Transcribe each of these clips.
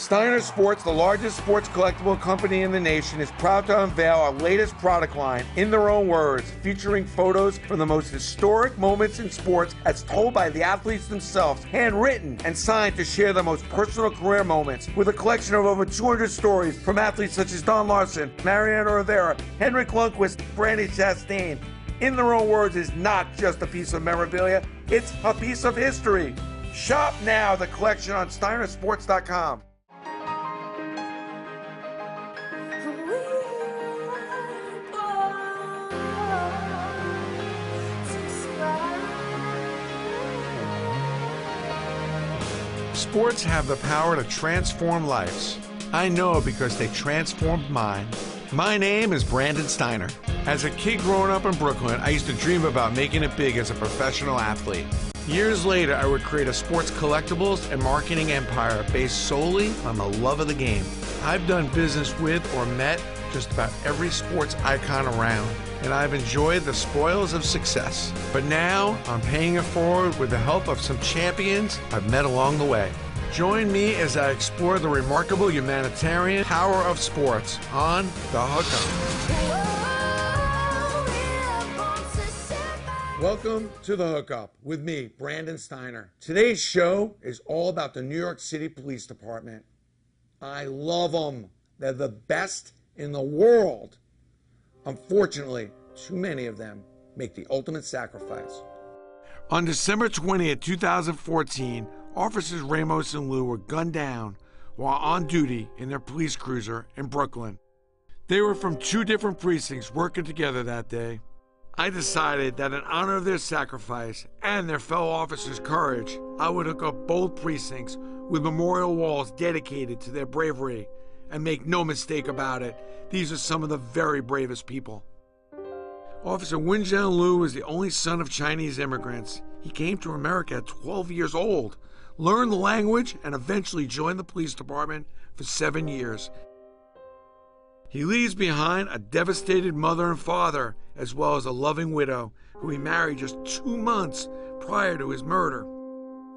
Steiner Sports, the largest sports collectible company in the nation, is proud to unveil our latest product line, In Their Own Words, featuring photos from the most historic moments in sports as told by the athletes themselves, handwritten and signed to share their most personal career moments, with a collection of over 200 stories from athletes such as Don Larson, Mariano Rivera, Henrik Lundqvist, Brandon Chastain. In Their Own Words is not just a piece of memorabilia, it's a piece of history. Shop now the collection on steinersports.com. Sports have the power to transform lives. I know because they transformed mine. My name is Brandon Steiner. As a kid growing up in Brooklyn, I used to dream about making it big as a professional athlete. Years later, I would create a sports collectibles and marketing empire based solely on the love of the game. I've done business with or met just about every sports icon around, and I've enjoyed the spoils of success. But now, I'm paying it forward with the help of some champions I've met along the way. Join me as I explore the remarkable humanitarian power of sports on The Hookup. Welcome to The Hookup with me, Brandon Steiner. Today's show is all about the New York City Police Department. I love them. They're the best in the world. Unfortunately, too many of them make the ultimate sacrifice. On December 20th, 2014, Officers Ramos and Lou were gunned down while on duty in their police cruiser in Brooklyn. They were from two different precincts working together that day. I decided that in honor of their sacrifice and their fellow officers' courage, I would hook up both precincts with memorial walls dedicated to their bravery. And make no mistake about it, these are some of the very bravest people. Officer Wenjian Liu was the only son of Chinese immigrants. He came to America at 12 years old, learned the language, and eventually joined the police department for 7 years. He leaves behind a devastated mother and father, as well as a loving widow, who he married just 2 months prior to his murder.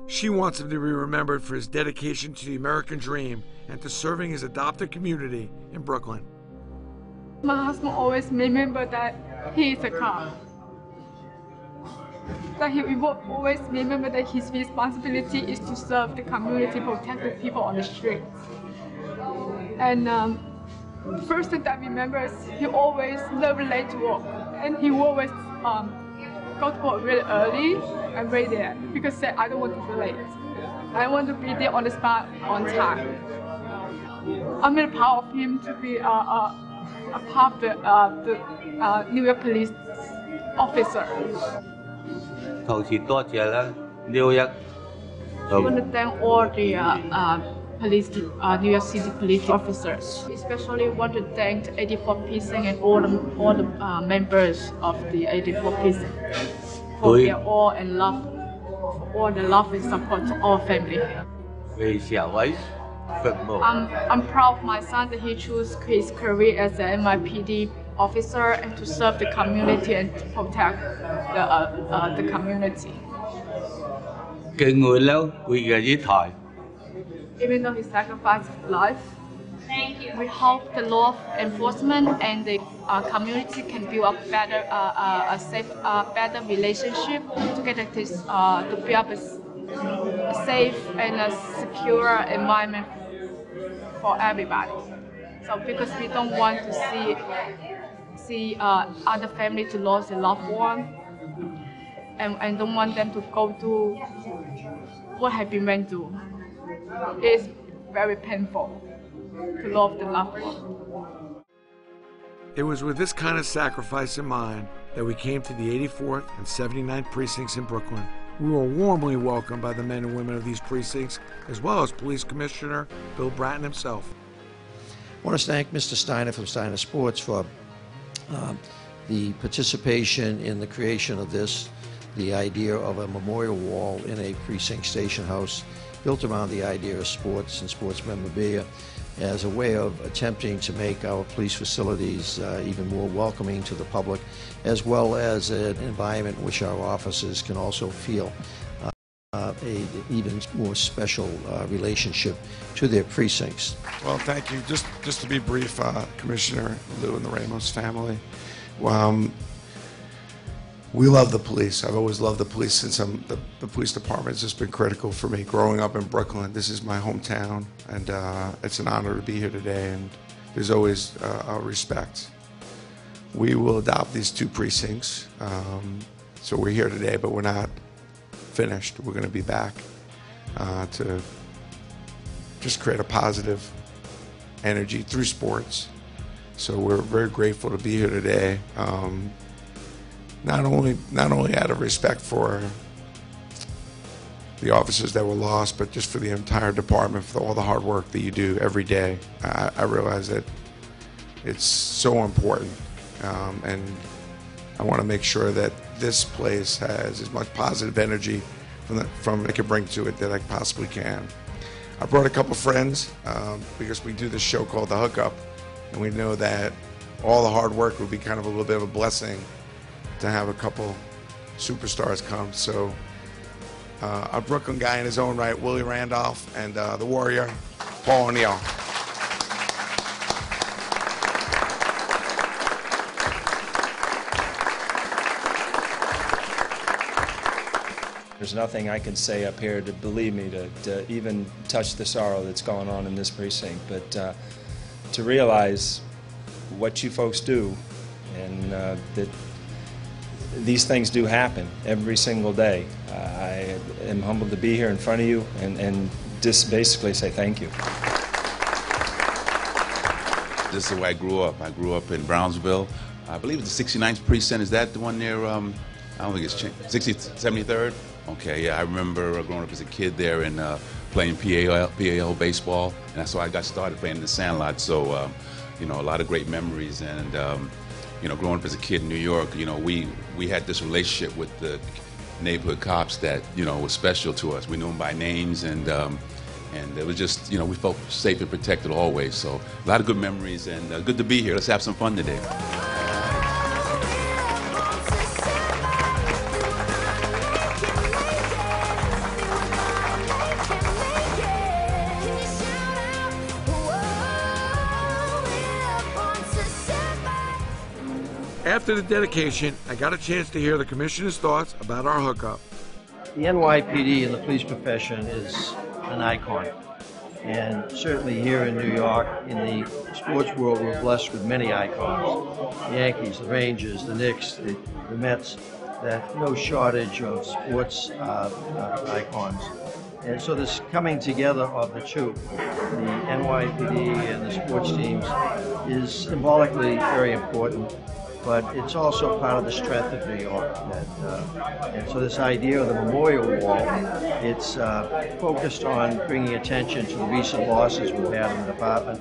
She wants him to be remembered for his dedication to the American dream and to serving his adopted community in Brooklyn. My husband always remember that he is a cop. That he will always remember that his responsibility is to serve the community, protect the people on the streets. And first thing that I remember is he always never late to work, and he always go to work really early and very there because he said, I don't want to be late. I want to be there on the spot on time. I'm really proud of him to be a part of the New York police officer. I want to thank all the New York City police officers. Especially want to thank the 84 Precinct and all the members of the 84 Precinct for their all and love, for all the love and support to our family. I'm proud of my son that he chose his career as an NYPD officer and to serve the community and to protect the community. Even though he sacrificed his life, we hope the law enforcement and the community can build a safe, better relationship together to build up a safe and a secure environment for everybody. So because we don't want to see other families to lose a loved one, and don't want them to go through what have been went through. It's very painful to lose the loved one. It was with this kind of sacrifice in mind that we came to the 84th and 79th precincts in Brooklyn. We were warmly welcomed by the men and women of these precincts, as well as Police Commissioner Bill Bratton himself. I want to thank Mr. Steiner from Steiner Sports for the participation in the creation of this, the idea of a memorial wall in a precinct station house built around the idea of sports and sports memorabilia as a way of attempting to make our police facilities even more welcoming to the public, as well as an environment in which our officers can also feel an even more special relationship to their precincts. Well, thank you. Just to be brief, Commissioner Lou and the Ramos family. We love the police. I've always loved the police since the police department has just been critical for me. Growing up in Brooklyn, this is my hometown, and it's an honor to be here today, and there's always a respect. We will adopt these 2 precincts, so we're here today, but we're not finished. We're going to be back to just create a positive energy through sports. So we're very grateful to be here today. Not only out of respect for the officers that were lost, but just for the entire department, for all the hard work that you do every day. I realize that it's so important, and I want to make sure that this place has as much positive energy from it can bring to it that I possibly can. I brought a couple friends because we do this show called The Hookup, and we know that all the hard work would be kind of a little bit of a blessing to have a couple superstars come. So a Brooklyn guy in his own right, Willie Randolph, and the Warrior, Paul O'Neill. There's nothing I can say up here to, believe me, to even touch the sorrow that's going on in this precinct, but to realize what you folks do, and that these things do happen every single day. I am humbled to be here in front of you and just basically say thank you. This is where I grew up. I grew up in Brownsville. I believe it's the 69th precinct. Is that the one near, I don't think it's changed, 73rd? Okay, yeah, I remember growing up as a kid there and playing PAL baseball, and that's why I got started playing in the Sandlot. So, you know, a lot of great memories. And you know, growing up as a kid in New York, you know, we had this relationship with the neighborhood cops that, you know, was special to us. We knew them by names, and it was just, you know, we felt safe and protected always. So a lot of good memories, and good to be here. Let's have some fun today. After the dedication, I got a chance to hear the Commissioner's thoughts about our hookup. The NYPD and the police profession is an icon. And certainly here in New York, in the sports world, we're blessed with many icons. The Yankees, the Rangers, the Knicks, the Mets, that no shortage of sports icons. And so this coming together of the two, the NYPD and the sports teams, is symbolically very important. But it's also part of the strength of New York. And so this idea of the memorial wall, it's focused on bringing attention to the recent losses we've had in the department.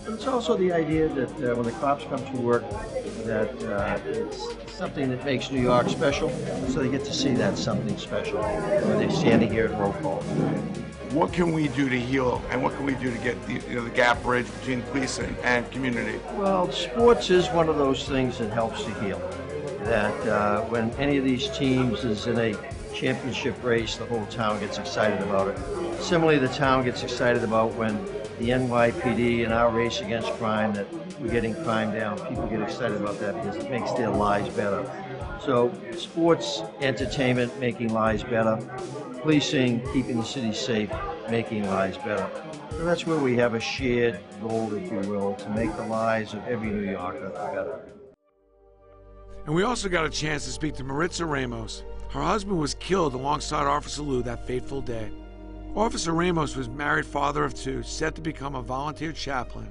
But it's also the idea that when the cops come to work, that it's something that makes New York special, so they get to see that something special when they're standing here at roll call. What can we do to heal, and what can we do to get the gap bridge between police and community? Well, sports is one of those things that helps to heal. That when any of these teams is in a championship race, the whole town gets excited about it. Similarly, the town gets excited about when the NYPD in our race against crime, that we're getting crime down. People get excited about that because it makes their lives better. So sports, entertainment, making lives better. Policing, keeping the city safe, making lives better. So that's where we have a shared goal, if you will, to make the lives of every New Yorker better. And we also got a chance to speak to Maritza Ramos. Her husband was killed alongside Officer Lou that fateful day. Officer Ramos was married, father of two, set to become a volunteer chaplain.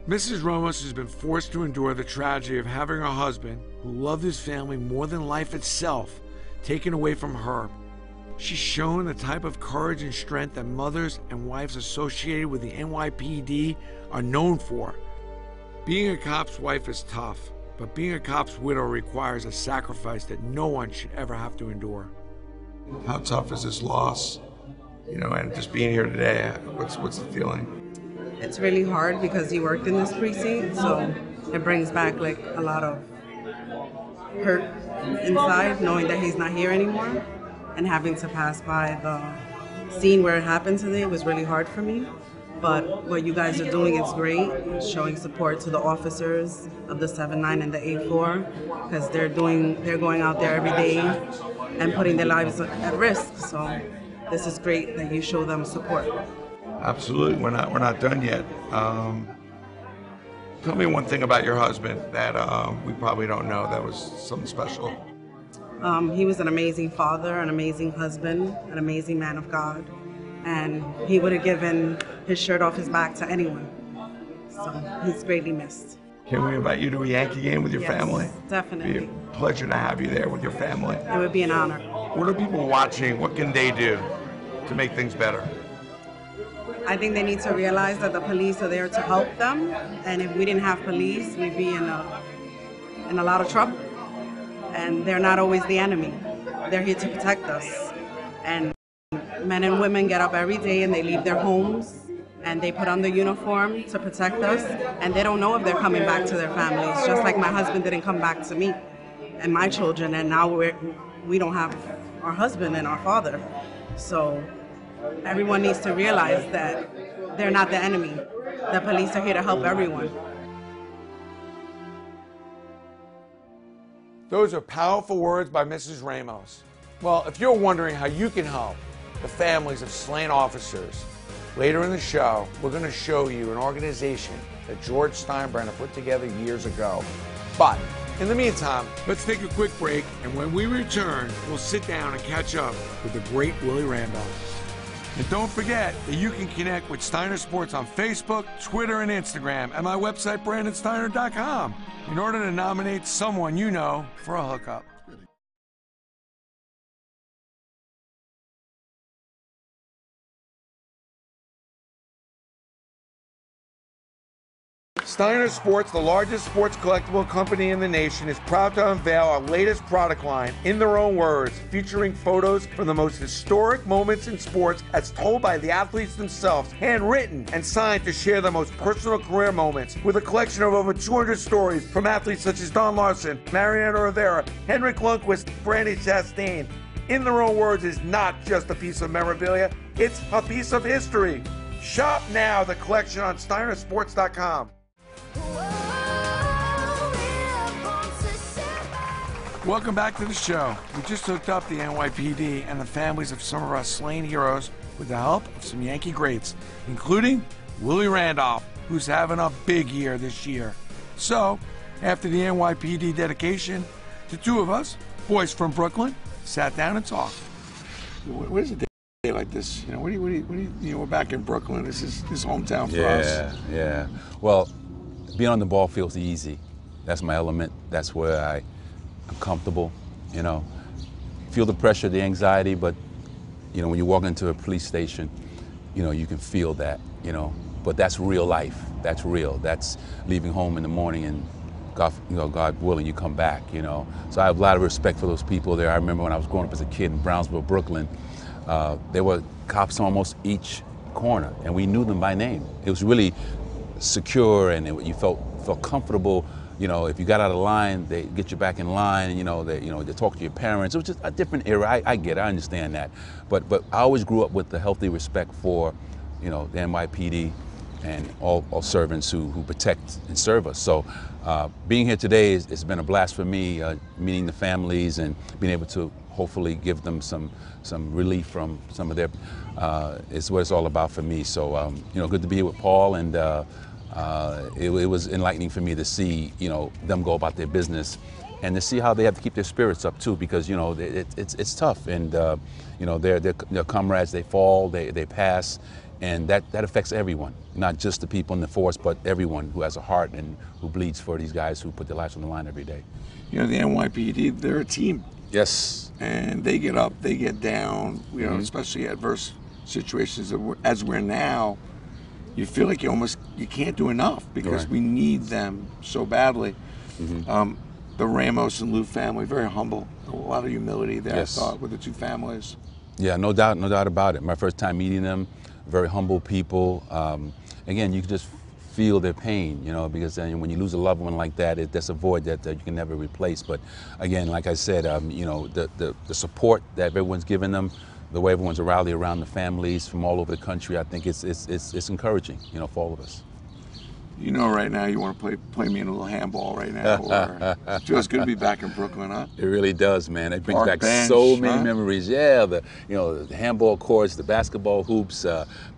Mrs. Ramos has been forced to endure the tragedy of having her husband, who loved his family more than life itself, taken away from her. She's shown the type of courage and strength that mothers and wives associated with the NYPD are known for. Being a cop's wife is tough, but being a cop's widow requires a sacrifice that no one should ever have to endure. How tough is this loss? You know, and just being here today, what's the feeling? It's really hard because he worked in this precinct, so it brings back like a lot of hurt inside, knowing that he's not here anymore. and having to pass by the scene where it happened today was really hard for me. But what you guys are doing is great, showing support to the officers of the 7-9 and the 8-4, because they're going out there every day and putting their lives at risk. So this is great that you show them support. Absolutely, we're not done yet. Tell me one thing about your husband that we probably don't know that was something special. He was an amazing father, an amazing husband, an amazing man of God, and he would have given his shirt off his back to anyone. So he's greatly missed. Can we invite you to a Yankee game with your family? Definitely. It'd be a pleasure to have you there with your family. It would be an honor. What are people watching? What can they do to make things better? I think they need to realize that the police are there to help them, and if we didn't have police, we'd be in a lot of trouble. And they're not always the enemy. They're here to protect us. And men and women get up every day and they leave their homes and they put on the uniform to protect us, and they don't know if they're coming back to their families, just like my husband didn't come back to me and my children, and now we don't have our husband and our father. So everyone needs to realize that they're not the enemy. The police are here to help everyone. Those are powerful words by Mrs. Ramos. Well, if you're wondering how you can help the families of slain officers, later in the show, we're going to show you an organization that George Steinbrenner put together years ago. But in the meantime, let's take a quick break, and when we return, we'll sit down and catch up with the great Willie Randolph. And don't forget that you can connect with Steiner Sports on Facebook, Twitter, and Instagram, and my website, BrandonSteiner.com, in order to nominate someone you know for a hookup. Steiner Sports, the largest sports collectible company in the nation, is proud to unveil our latest product line, In Their Own Words, featuring photos from the most historic moments in sports as told by the athletes themselves, handwritten and signed to share their most personal career moments, with a collection of over 200 stories from athletes such as Don Larson, Mariano Rivera, Henrik Lundqvist, Brandy Chastain. In Their Own Words is not just a piece of memorabilia, it's a piece of history. Shop now the collection on SteinerSports.com. Welcome back to the show. We just hooked up the NYPD and the families of some of our slain heroes with the help of some Yankee greats, including Willie Randolph, who's having a big year this year. So, after the NYPD dedication, the two of us, boys from Brooklyn, sat down and talked. What is a day like this? You know, what do you we're back in Brooklyn. This is hometown for us. Yeah. Well, being on the ball feels easy. That's my element. That's where I'm comfortable, you know. Feel the pressure, the anxiety, but, you know, when you walk into a police station, you know, you can feel that, you know. But that's real life. That's real. That's leaving home in the morning and, God willing, you come back, you know. So I have a lot of respect for those people there. I remember when I was growing up as a kid in Brownsville, Brooklyn, there were cops on almost each corner, and we knew them by name. It was really secure, and you felt comfortable. You know, if you got out of line, they get you back in line, and they talk to your parents. It was just a different era. I get it, I understand that. But I always grew up with the healthy respect for, you know, the NYPD and all servants who protect and serve us. So being here today it's been a blast for me, meeting the families and being able to hopefully give them some relief from some of their, it's what it's all about for me. So, good to be here with Paul, and it was enlightening for me to see, them go about their business and to see how they have to keep their spirits up too, because, it's tough, and, their comrades, they fall, they pass, and that affects everyone, not just the people in the force, but everyone who has a heart and who bleeds for these guys who put their lives on the line every day. The NYPD, they're a team. Yes. And they get up, they get down, especially adverse situations as we're now. You feel like you can't do enough because we need them so badly. The Ramos and Lou family, very humble, a lot of humility there, yes. I thought, with the two families. Yeah, no doubt about it. My first time meeting them, very humble people. Again, you can just feel their pain, you know, because when you lose a loved one like that, that's a void that you can never replace. But again, like I said, you know, the support that everyone's given them, the way everyone's rallied around the families from all over the country, I think it's encouraging, you know, for all of us. You know, right now you want to play me in a little handball right now. Or it feels good to be back in Brooklyn, huh? It really does, man. It brings Park back bench, so many huh? memories. Yeah, the handball courts, the basketball hoops,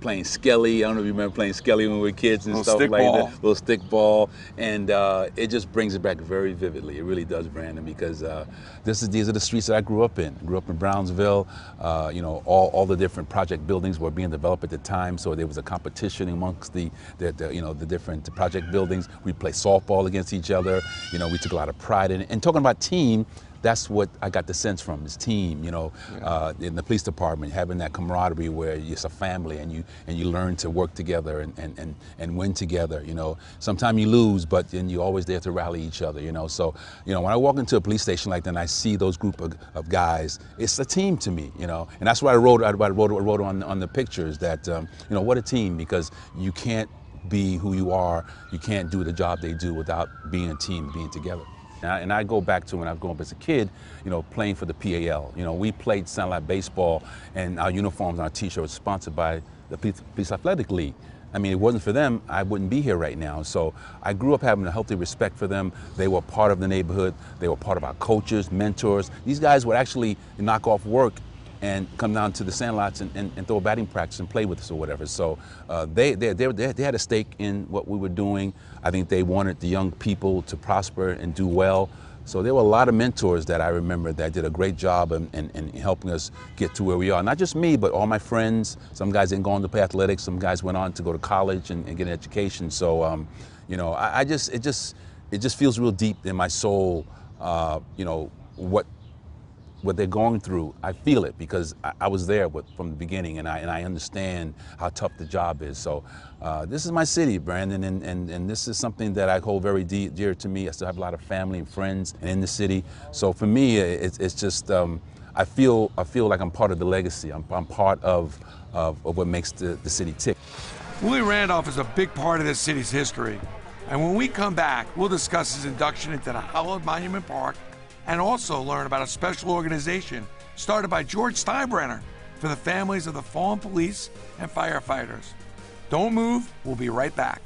playing skelly. I don't know if you remember playing skelly when we were kids and stuff like that. Little stick ball, and it just brings it back very vividly. It really does, Brandon, because these are the streets that I grew up in. I grew up in Brownsville. You know, all the different project buildings were being developed at the time, so there was a competition amongst the different project buildings. We played softball against each other. You know, we took a lot of pride in it. And talking about team, that's what I got the sense from, is team, you know, in the police department, having that camaraderie where it's a family and you learn to work together and win together, you know. Sometimes you lose, but then you're always there to rally each other, you know. So, you know, when I walk into a police station like that and I see those group of guys, it's a team to me, you know. And that's what I wrote on the pictures, that, you know, what a team, because you can't be who you are, you can't do the job they do without being a team, being together. And I go back to when I was growing up as a kid, you know, playing for the PAL. You know, we played satellite baseball, and our uniforms and our t-shirts were sponsored by the Police Athletic League. I mean, it wasn't for them, I wouldn't be here right now. So I grew up having a healthy respect for them. They were part of the neighborhood. They were part of our coaches, mentors. These guys would actually knock off work and come down to the sandlots and throw a batting practice and play with us or whatever. So they had a stake in what we were doing. I think they wanted the young people to prosper and do well. So there were a lot of mentors that I remember that did a great job in helping us get to where we are. Not just me, but all my friends. Some guys didn't go on to play athletics. Some guys went on to go to college and get an education. So, you know, it just feels real deep in my soul, you know, what they're going through. I feel it because I was there from the beginning, and I understand how tough the job is. So this is my city, Brandon, and this is something that I hold very dear to me. I still have a lot of family and friends in the city. So for me, it's just I feel like I'm part of the legacy. I'm part of what makes the city tick. Willie Randolph is a big part of this city's history. And when we come back, we'll discuss his induction into the hallowed Monument Park, and also learn about a special organization started by George Steinbrenner for the families of the fallen police and firefighters. Don't move, we'll be right back.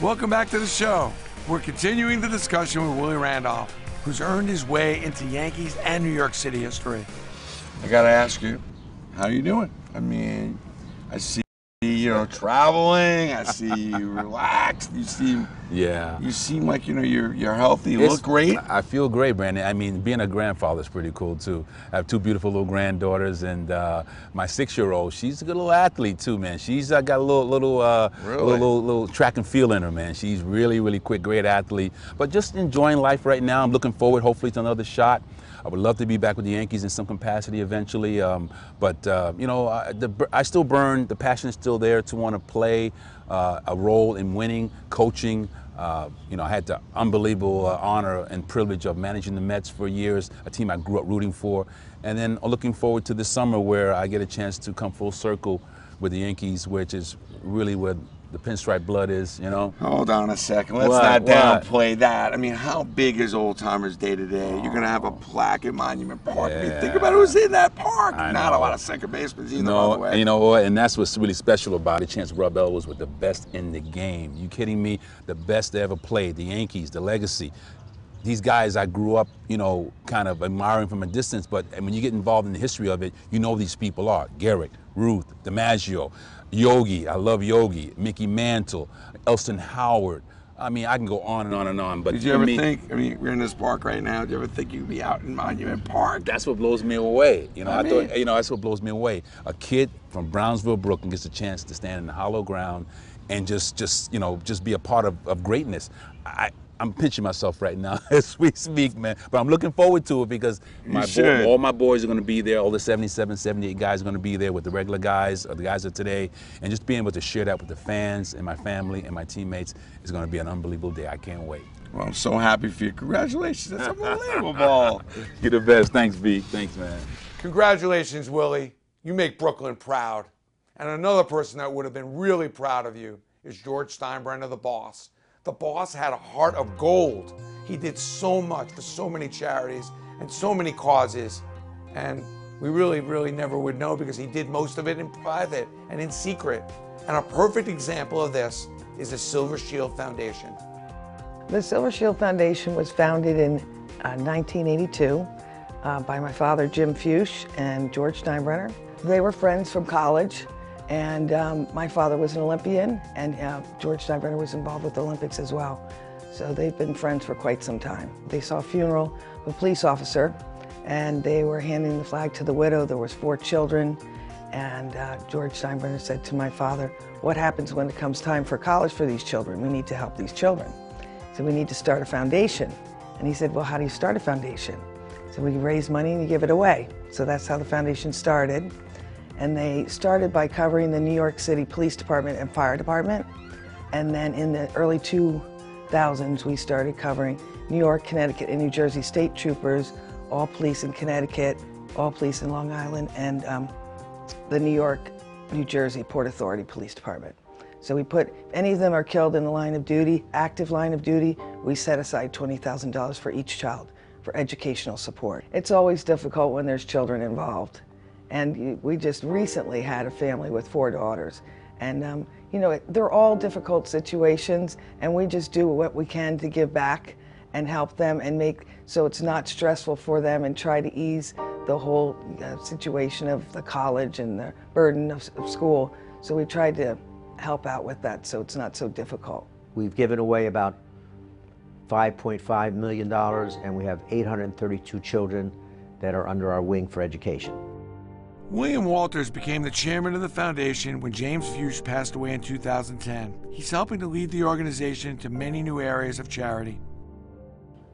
Welcome back to the show. We're continuing the discussion with Willie Randolph, who's earned his way into Yankees and New York City history. I gotta ask you, how you doing? I mean, I see you know, traveling. I see you relaxed. You seem like, you know, you're healthy. You look great. I feel great, Brandon. I mean, being a grandfather is pretty cool too. I have two beautiful little granddaughters, and my 6-year-old, she's a good little athlete too, man. She's got a little track and field in her, man. She's really quick, great athlete. But just enjoying life right now. I'm looking forward, hopefully, to another shot. I would love to be back with the Yankees in some capacity eventually, but you know, I still burn. The passion is still there to want to play a role in winning, coaching. You know, I had the unbelievable honor and privilege of managing the Mets for years, a team I grew up rooting for, and then looking forward to this summer where I get a chance to come full circle with the Yankees, which is really where the pinstripe blood is, you know? Hold on a second. Let's not downplay that. I mean, how big is Old Timers Day today? You're going to have a plaque at Monument Park. Yeah. I mean, think about who's in that park. Not a lot of second basemen either, by the way. And you know what? And that's what's really special about it. Chance Rafael was with the best in the game. You kidding me? The best they ever played. The Yankees, the legacy. These guys I grew up, you know, kind of admiring from a distance, but when you get involved in the history of it, you know who these people are. Garrett, Ruth, DiMaggio, Yogi, I love Yogi, Mickey Mantle, Elston Howard. I mean, I can go on and on and on. But did you ever think, I mean, we're in this park right now, did you ever think you'd be out in Monument Park? That's what blows me away. You know, I thought, you know, that's what blows me away. A kid from Brownsville, Brooklyn gets a chance to stand in the hollow ground and just you know, just be a part of greatness. I'm pinching myself right now as we speak, man. But I'm looking forward to it because all my boys are going to be there. All the 77, 78 guys are going to be there with the regular guys or the guys of today. And just being able to share that with the fans and my family and my teammates is going to be an unbelievable day. I can't wait. Well, I'm so happy for you. Congratulations. That's unbelievable. You're the best. Thanks, B. Thanks, man. Congratulations, Willie. You make Brooklyn proud. And another person that would have been really proud of you is George Steinbrenner, the boss. The boss had a heart of gold. He did so much for so many charities and so many causes. And we really never would know because he did most of it in private and in secret. And a perfect example of this is the Silver Shield Foundation. The Silver Shield Foundation was founded in 1982 by my father, Jim Fuchs, and George Steinbrenner. They were friends from college. And my father was an Olympian, and George Steinbrenner was involved with the Olympics as well. So they've been friends for quite some time. They saw a funeral of a police officer, and they were handing the flag to the widow. There was 4 children, and George Steinbrenner said to my father, "What happens when it comes time for college for these children? We need to help these children. So we need to start a foundation." And he said, "Well, how do you start a foundation?" So we raise money and you give it away. So that's how the foundation started. And they started by covering the New York City Police Department and Fire Department. And then in the early 2000s, we started covering New York, Connecticut, and New Jersey state troopers, all police in Connecticut, all police in Long Island, and the New York, New Jersey Port Authority Police Department. So we put, if any of them are killed in the line of duty, active line of duty, we set aside $20,000 for each child for educational support. It's always difficult when there's children involved. And we just recently had a family with 4 daughters. And, you know, they're all difficult situations, and we just do what we can to give back and help them and make so it's not stressful for them and try to ease the whole situation of the college and the burden of school. So we tried to help out with that so it's not so difficult. We've given away about $5.5 million, and we have 832 children that are under our wing for education. William Walters became the chairman of the foundation when James Fuchs passed away in 2010. He's helping to lead the organization to many new areas of charity.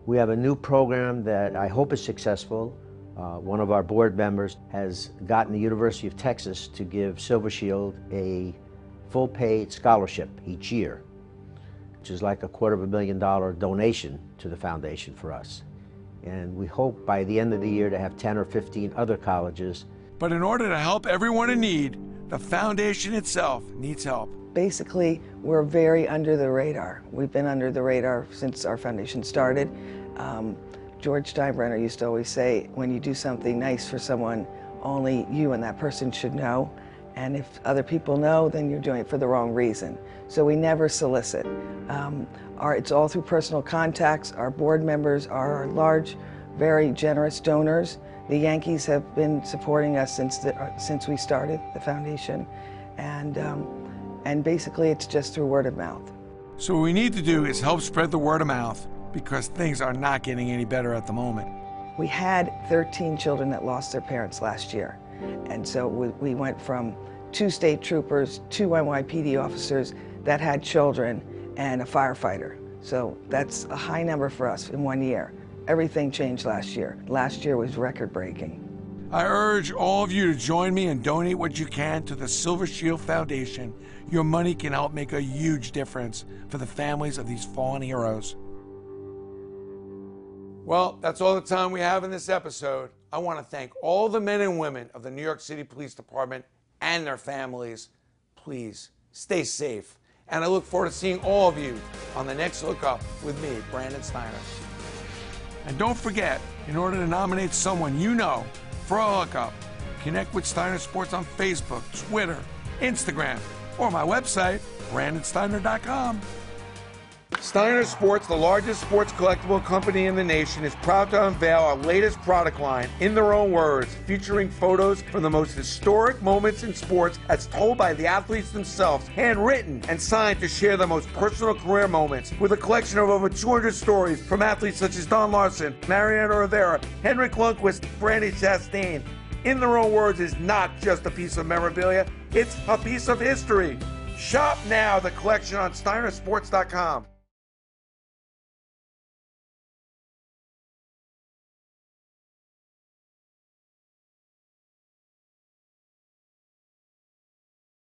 We have a new program that I hope is successful. One of our board members has gotten the University of Texas to give Silver Shield a full paid scholarship each year, which is like a $250,000 donation to the foundation for us. And we hope by the end of the year to have 10 or 15 other colleges. But in order to help everyone in need, the foundation itself needs help. Basically, we're very under the radar. We've been under the radar since our foundation started. George Steinbrenner used to always say, when you do something nice for someone, only you and that person should know. And if other people know, then you're doing it for the wrong reason. So we never solicit. It's all through personal contacts. Our board members are large, very generous donors. The Yankees have been supporting us since we started the foundation, and basically it's just through word of mouth. So what we need to do is help spread the word of mouth because things are not getting any better at the moment. We had 13 children that lost their parents last year, and so we went from 2 state troopers, 2 NYPD officers that had children, and a firefighter. So that's a high number for us in 1 year. Everything changed last year. Last year was record-breaking. I urge all of you to join me and donate what you can to the Silver Shield Foundation. Your money can help make a huge difference for the families of these fallen heroes. Well, that's all the time we have in this episode. I want to thank all the men and women of the New York City Police Department and their families. Please stay safe. And I look forward to seeing all of you on the next Look Up with me, Brandon Steiner. And don't forget, in order to nominate someone you know for a hookup, connect with Steiner Sports on Facebook, Twitter, Instagram, or my website, brandonsteiner.com. Steiner Sports, the largest sports collectible company in the nation, is proud to unveil our latest product line, In Their Own Words, featuring photos from the most historic moments in sports as told by the athletes themselves, handwritten and signed to share their most personal career moments, with a collection of over 200 stories from athletes such as Don Larson, Mariano Rivera, Henrik Lundqvist, Brandy Chastain. In Their Own Words is not just a piece of memorabilia, it's a piece of history. Shop now the collection on steinersports.com.